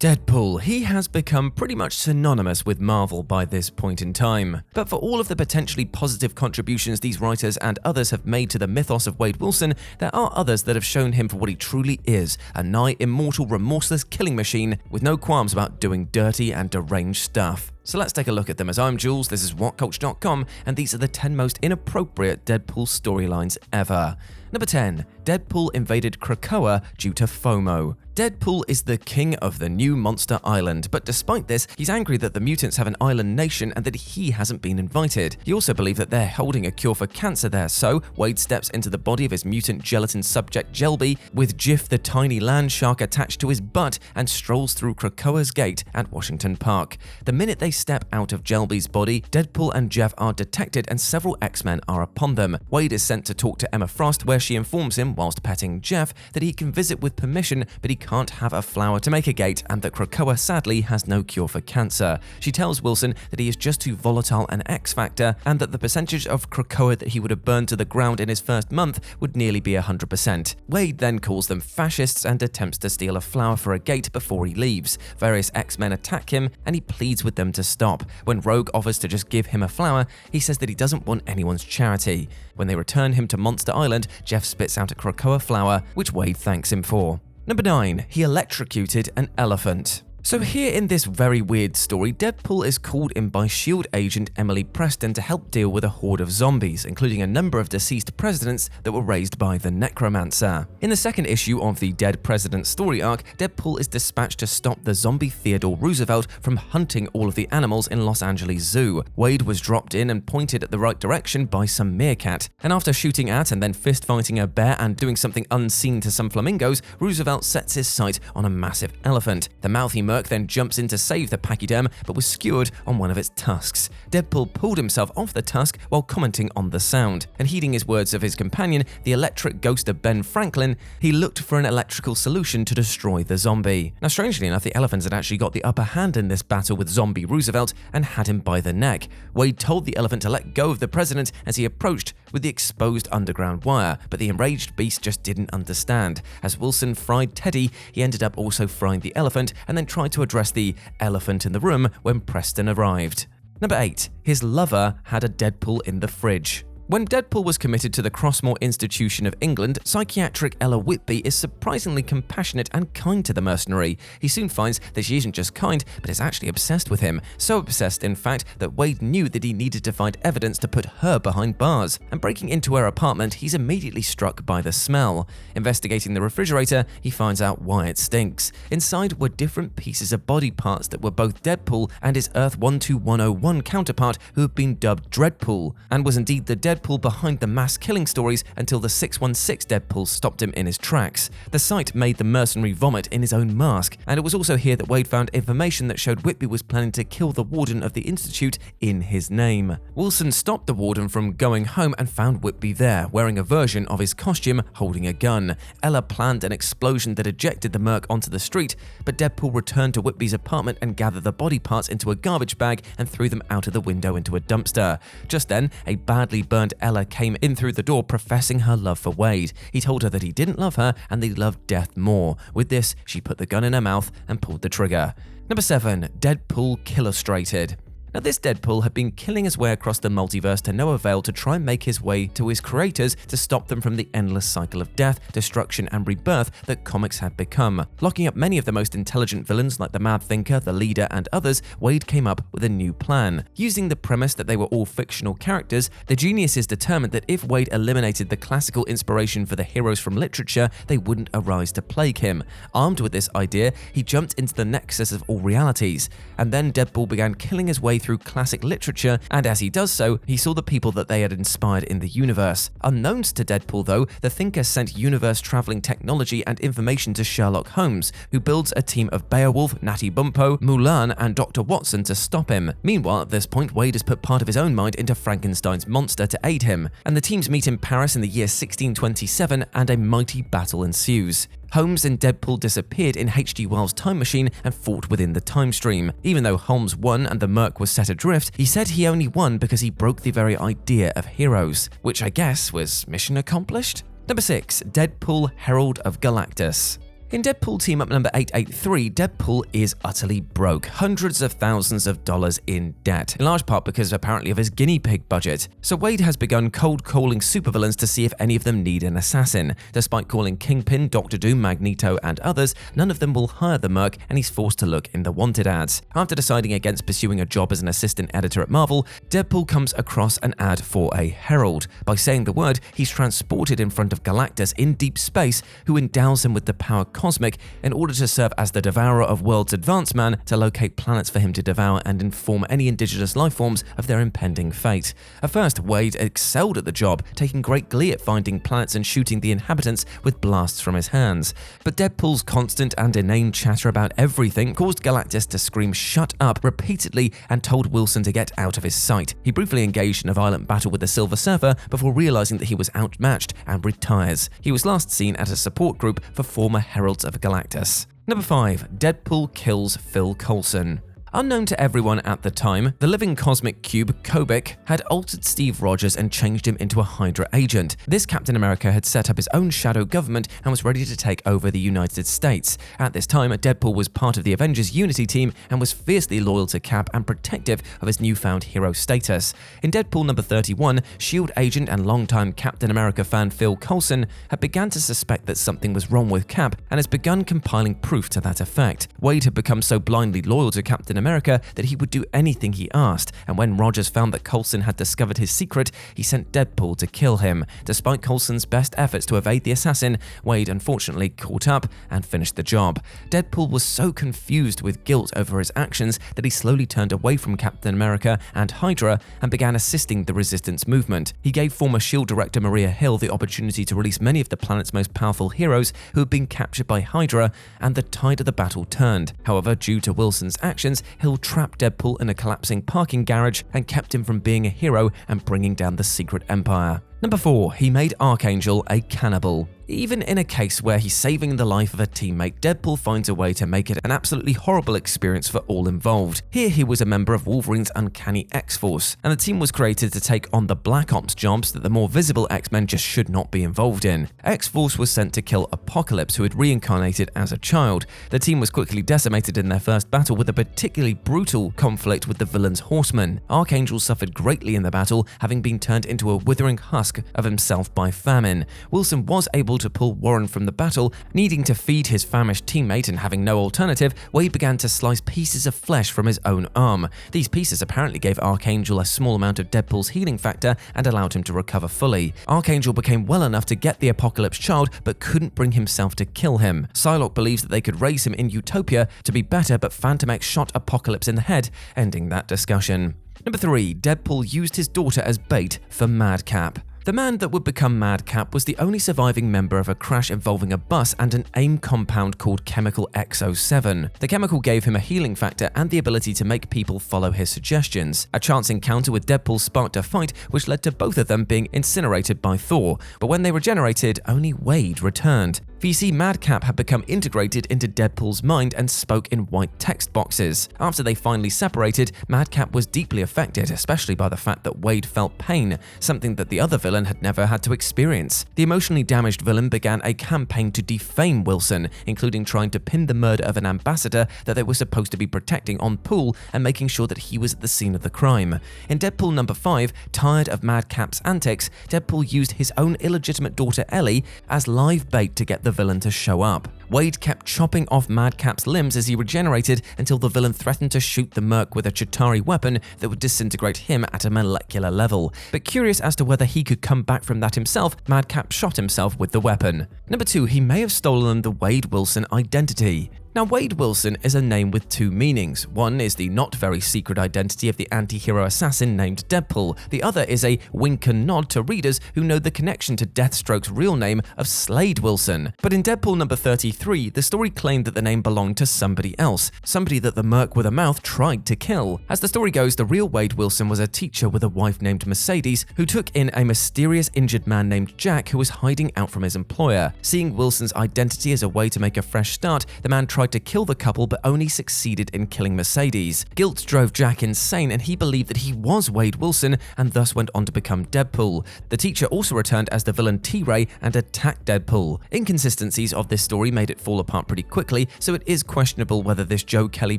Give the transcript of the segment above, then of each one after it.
Deadpool, he has become pretty much synonymous with Marvel by this point in time. But for all of the potentially positive contributions these writers and others have made to the mythos of Wade Wilson, there are others that have shown him for what he truly is, a nigh immortal, remorseless killing machine with no qualms about doing dirty and deranged stuff. So let's take a look at them. As I'm Jules, this is WhatCulture.com, and these are the 10 most inappropriate Deadpool storylines ever. Number 10. Deadpool invaded KRAKOA due to FOMO. Deadpool is the king of the new monster island, but despite this, he's angry that the mutants have an island nation and that he hasn't been invited. He also believes that they're holding a cure for cancer there, so Wade steps into the body of his mutant gelatin subject Jelby with Jiff the tiny land shark attached to his butt and strolls through KRAKOA's gate at Washington Park. The minute they step out of Jelby's body, Deadpool and Jeff are detected and several X-Men are upon them. Wade is sent to talk to Emma Frost, where she informs him, whilst petting Jeff, that he can visit with permission, but he can't have a flower to make a gate and that KRAKOA sadly has no cure for cancer. She tells Wilson that he is just too volatile an X-factor and that the percentage of KRAKOA that he would have burned to the ground in his first month would nearly be 100%. Wade then calls them fascists and attempts to steal a flower for a gate before he leaves. Various X-Men attack him and he pleads with them to stop. When Rogue offers to just give him a flower, he says that he doesn't want anyone's charity. When they return him to Monster Island, Jeff spits out a KRAKOA flower, which Wade thanks him for. Number 9. He electrocuted an elephant. So here in this very weird story, Deadpool is called in by S.H.I.E.L.D. agent Emily Preston to help deal with a horde of zombies, including a number of deceased presidents that were raised by the Necromancer. In the second issue of the Dead President story arc, Deadpool is dispatched to stop the zombie Theodore Roosevelt from hunting all of the animals in Los Angeles Zoo. Wade was dropped in and pointed at the right direction by some meerkat, and after shooting at and then fist-fighting a bear and doing something unseen to some flamingos, Roosevelt sets his sight on a massive elephant. The mouthy merc then jumps in to save the pachyderm, but was skewered on one of its tusks. Deadpool pulled himself off the tusk while commenting on the sound, and heeding his words of his companion, the electric ghost of Ben Franklin, he looked for an electrical solution to destroy the zombie. Now, strangely enough, the elephants had actually got the upper hand in this battle with zombie Roosevelt and had him by the neck. Wade told the elephant to let go of the president as he approached with the exposed underground wire, but the enraged beast just didn't understand. As Wilson fried Teddy, he ended up also frying the elephant and then tried to address the elephant in the room when Preston arrived. Number 8. His lover had a Deadpool in the fridge. When Deadpool was committed to the Crossmore Institution of England, psychiatric Ella Whitby is surprisingly compassionate and kind to the mercenary. He soon finds that she isn't just kind, but is actually obsessed with him. So obsessed, in fact, that Wade knew that he needed to find evidence to put her behind bars. And breaking into her apartment, he's immediately struck by the smell. Investigating the refrigerator, he finds out why it stinks. Inside were different pieces of body parts that were both Deadpool and his Earth 12101 counterpart, who had been dubbed Dreadpool, and was indeed the Deadpool behind the mass killing stories until the 616 Deadpool stopped him in his tracks. The sight made the mercenary vomit in his own mask, and it was also here that Wade found information that showed Whitby was planning to kill the warden of the institute in his name. Wilson stopped the warden from going home and found Whitby there, wearing a version of his costume, holding a gun. Ella planned an explosion that ejected the merc onto the street, but Deadpool returned to Whitby's apartment and gathered the body parts into a garbage bag and threw them out of the window into a dumpster. Just then, a badly burned Ella came in through the door professing her love for Wade. He told her that he didn't love her and that he loved death more. With this, she put the gun in her mouth and pulled the trigger. Number 7. Deadpool KILLUSTRATED. Now, this Deadpool had been killing his way across the multiverse to no avail to try and make his way to his creators to stop them from the endless cycle of death, destruction, and rebirth that comics had become. Locking up many of the most intelligent villains like the Mad Thinker, the Leader, and others, Wade came up with a new plan. Using the premise that they were all fictional characters, the geniuses determined that if Wade eliminated the classical inspiration for the heroes from literature, they wouldn't arise to plague him. Armed with this idea, he jumped into the nexus of all realities, and then Deadpool began killing his way through classic literature, and as he does so, he saw the people that they had inspired in the universe. Unknowns to Deadpool though, the Thinker sent universe-traveling technology and information to Sherlock Holmes, who builds a team of Beowulf, Natty Bumppo, Mulan, and Dr. Watson to stop him. Meanwhile, at this point, Wade has put part of his own mind into Frankenstein's monster to aid him, and the teams meet in Paris in the year 1627, and a mighty battle ensues. Holmes and Deadpool disappeared in H.G. Wells' time machine and fought within the time stream. Even though Holmes won and the Merc was set adrift, he said he only won because he broke the very idea of heroes, which I guess was mission accomplished? Number 6. Deadpool, Herald of Galactus. In Deadpool Team Up number 883, Deadpool is utterly broke, hundreds of thousands of dollars in debt, in large part because apparently of his guinea pig budget. So Wade has begun cold calling supervillains to see if any of them need an assassin. Despite calling Kingpin, Dr. Doom, Magneto, and others, none of them will hire the merc, and he's forced to look in the wanted ads. After deciding against pursuing a job as an assistant editor at Marvel, Deadpool comes across an ad for a herald. By saying the word, he's transported in front of Galactus in deep space, who endows him with the power cosmic in order to serve as the devourer of worlds advance man to locate planets for him to devour and inform any indigenous life forms of their impending fate. At first, Wade excelled at the job, taking great glee at finding planets and shooting the inhabitants with blasts from his hands. But Deadpool's constant and inane chatter about everything caused Galactus to scream "shut up" repeatedly and told Wilson to get out of his sight. He briefly engaged in a violent battle with the Silver Surfer before realizing that he was outmatched and retires. He was last seen at a support group for former heralds of Galactus. Number 5. Deadpool kills Phil Coulson. Unknown to everyone at the time, the living cosmic cube, Kobik, had altered Steve Rogers and changed him into a Hydra agent. This Captain America had set up his own shadow government and was ready to take over the United States. At this time, Deadpool was part of the Avengers Unity team and was fiercely loyal to Cap and protective of his newfound hero status. In Deadpool number 31, S.H.I.E.L.D. agent and longtime Captain America fan Phil Coulson had begun to suspect that something was wrong with Cap and has begun compiling proof to that effect. Wade had become so blindly loyal to Captain America that he would do anything he asked, and when Rogers found that Coulson had discovered his secret, he sent Deadpool to kill him. Despite Coulson's best efforts to evade the assassin, Wade unfortunately caught up and finished the job. Deadpool was so confused with guilt over his actions that he slowly turned away from Captain America and Hydra and began assisting the resistance movement. He gave former S.H.I.E.L.D. director Maria Hill the opportunity to release many of the planet's most powerful heroes who had been captured by Hydra, and the tide of the battle turned. However, due to Wilson's actions, Hill trapped Deadpool in a collapsing parking garage and kept him from being a hero and bringing down the secret empire. Number 4. He made Archangel a cannibal. Even in a case where he's saving the life of a teammate, Deadpool finds a way to make it an absolutely horrible experience for all involved. Here he was a member of Wolverine's uncanny X-Force, and the team was created to take on the Black Ops jobs that the more visible X-Men just should not be involved in. X-Force was sent to kill Apocalypse, who had reincarnated as a child. The team was quickly decimated in their first battle with a particularly brutal conflict with the villain's Horsemen. Archangel suffered greatly in the battle, having been turned into a withering husk of himself by famine. Wilson was able to pull Warren from the battle. Needing to feed his famished teammate and having no alternative, Wade began to slice pieces of flesh from his own arm. These pieces apparently gave Archangel a small amount of Deadpool's healing factor and allowed him to recover fully. Archangel became well enough to get the Apocalypse child, but couldn't bring himself to kill him. Psylocke believes that they could raise him in Utopia to be better, but Phantom X shot Apocalypse in the head, ending that discussion. Number 3. Deadpool used his daughter as bait for Madcap. The man that would become Madcap was the only surviving member of a crash involving a bus and an AIM compound called Chemical X07. The chemical gave him a healing factor and the ability to make people follow his suggestions. A chance encounter with Deadpool sparked a fight which led to both of them being incinerated by Thor, but when they regenerated, only Wade returned. For you see, Madcap had become integrated into Deadpool's mind and spoke in white text boxes. After they finally separated, Madcap was deeply affected, especially by the fact that Wade felt pain, something that the other villain had never had to experience. The emotionally damaged villain began a campaign to defame Wilson, including trying to pin the murder of an ambassador that they were supposed to be protecting on Pool and making sure that he was at the scene of the crime. In Deadpool number 5, tired of Madcap's antics, Deadpool used his own illegitimate daughter Ellie as live bait to get the villain to show up. Wade kept chopping off Madcap's limbs as he regenerated until the villain threatened to shoot the merc with a Chitauri weapon that would disintegrate him at a molecular level. But curious as to whether he could come back from that himself, Madcap shot himself with the weapon. Number 2, he may have stolen the Wade Wilson identity. Now, Wade Wilson is a name with two meanings. One is the not very secret identity of the anti-hero assassin named Deadpool. The other is a wink and nod to readers who know the connection to Deathstroke's real name of Slade Wilson. But in Deadpool number 33, the story claimed that the name belonged to somebody else, somebody that the merc with a mouth tried to kill. As the story goes, the real Wade Wilson was a teacher with a wife named Mercedes who took in a mysterious injured man named Jack who was hiding out from his employer. Seeing Wilson's identity as a way to make a fresh start, the man tried to kill the couple but only succeeded in killing Mercedes. Guilt drove Jack insane and he believed that he was Wade Wilson and thus went on to become Deadpool. The teacher also returned as the villain T-Ray and attacked Deadpool. Inconsistencies of this story made it fall apart pretty quickly, so it is questionable whether this Joe Kelly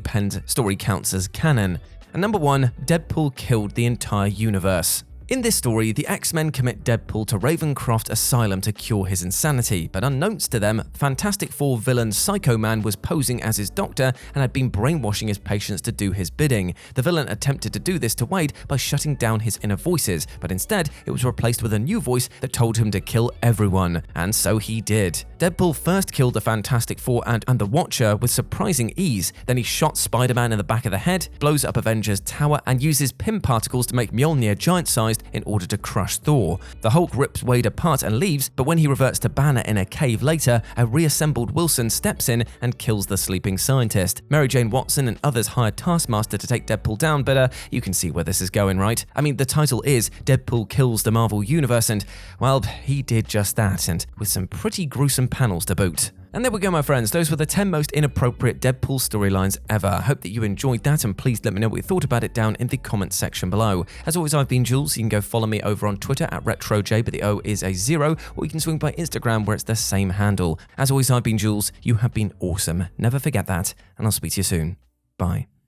penned story counts as canon. And number 1, Deadpool killed the entire universe. In this story, the X-Men commit Deadpool to Ravencroft Asylum to cure his insanity, but unbeknownst to them, Fantastic Four villain Psycho Man was posing as his doctor and had been brainwashing his patients to do his bidding. The villain attempted to do this to Wade by shutting down his inner voices, but instead it was replaced with a new voice that told him to kill everyone, and so he did. Deadpool first killed the Fantastic Four and the Watcher with surprising ease, then he shot Spider-Man in the back of the head, blows up Avengers Tower, and uses Pym particles to make Mjolnir giant-sized in order to crush Thor. The Hulk rips Wade apart and leaves, but when he reverts to Banner in a cave later, a reassembled Wilson steps in and kills the sleeping scientist. Mary Jane Watson and others hired Taskmaster to take Deadpool down, but you can see where this is going, right? I mean, the title is Deadpool Kills the Marvel Universe, and, well, he did just that, and with some pretty gruesome panels to boot. And there we go, my friends. Those were the 10 most inappropriate Deadpool storylines ever. I hope that you enjoyed that, and please let me know what you thought about it down in the comments section below. As always, I've been Jules. You can go follow me over on Twitter at RetroJ, but the O is a 0, or you can swing by Instagram where it's the same handle. As always, I've been Jules. You have been awesome. Never forget that, and I'll speak to you soon. Bye.